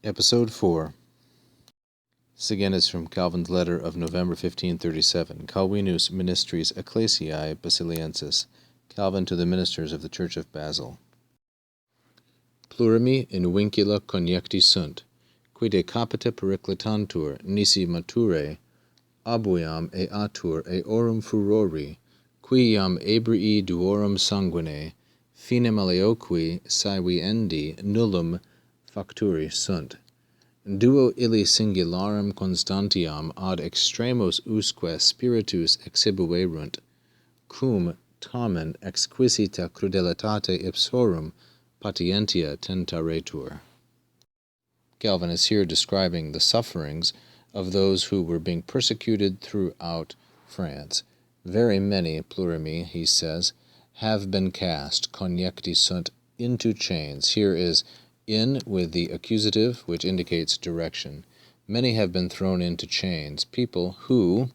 Episode 4. This again is from Calvin's letter of November 1537, Calvinus Ministris Ecclesiae Basiliensis, Calvin to the ministers of the Church of Basel. Plurimi in vincula coniecti sunt, qui de capita periclitantur nisi mature, abuiam atur eorum furori, qui iam ebrii duorum sanguine, finem alioqui saeviendi nullum facturi sunt. Duo illi singularum constantiam ad extremos usque spiritus exhibuerunt, cum tamen exquisita crudelitate ipsorum patientia tentaretur. Calvin is here describing the sufferings of those who were being persecuted throughout France. Very many, plurimi, he says, have been cast, coniecti sunt, into chains. Here is in with the accusative, which indicates direction. Many have been thrown into chains, people who,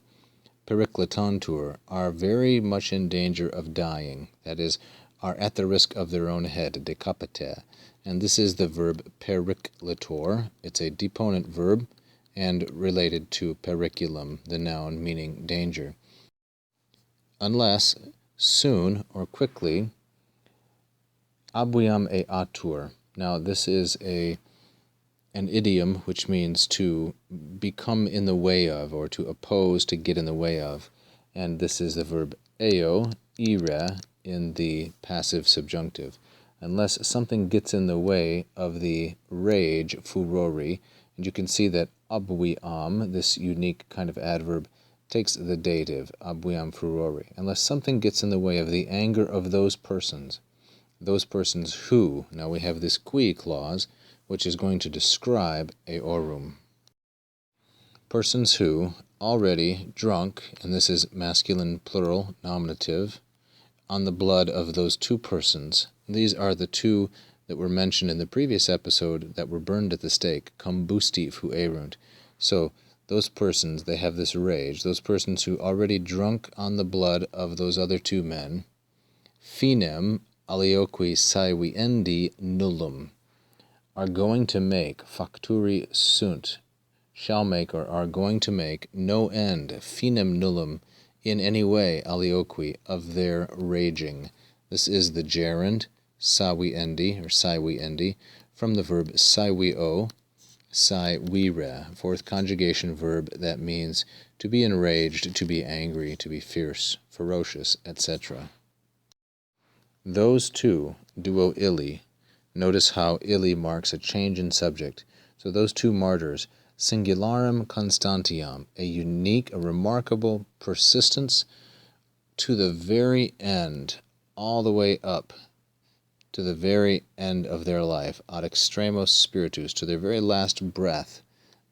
periclitantur, are very much in danger of dying, that is, are at the risk of their own head, decapite. And this is the verb periclitor. It's a deponent verb and related to periculum, the noun meaning danger. Unless, soon or quickly, abuiam atur. Now, this is an idiom which means to become in the way of, or to oppose, to get in the way of. And this is the verb eo, ire, in the passive subjunctive. Unless something gets in the way of the rage, furori, and you can see that abuiam, this unique kind of adverb, takes the dative, abuiam furori. Unless something gets in the way of the anger of those persons who, now we have this qui clause, which is going to describe eorum. Persons who, already drunk, and this is masculine plural nominative, on the blood of those two persons. These are the two that were mentioned in the previous episode that were burned at the stake, combusti fuerunt. So those persons, they have this rage, those persons who already drunk on the blood of those other two men, finem alioqui saeviendi nullum, are going to make, facturi sunt, shall make or are going to make, no end, finem nullum, in any way, alioqui, of their raging. This is the gerund, saeviendi, or saeviendi, from the verb saevio, saevire, fourth conjugation verb that means to be enraged, to be angry, to be fierce, ferocious, etc. Those two, duo illi, notice how illi marks a change in subject. So those two martyrs, singularum constantiam, a unique, a remarkable persistence to the very end, all the way up to the very end of their life, ad extremos spiritus, to their very last breath,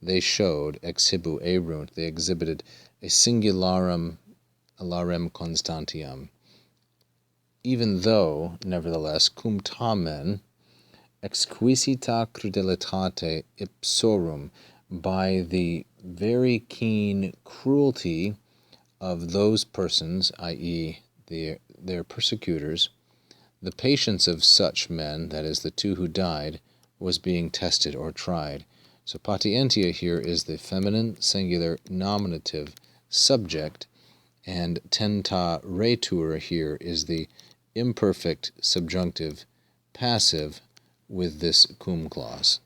they showed, exhibuerunt, they exhibited a singularum constantiam. Even though, nevertheless, cum tamen, exquisita crudelitate ipsorum, by the very keen cruelty of those persons, i.e., their persecutors, the patience of such men, that is, the two who died, was being tested or tried. So patientia here is the feminine singular nominative subject, and tentaretur here is the imperfect subjunctive passive with this cum clause.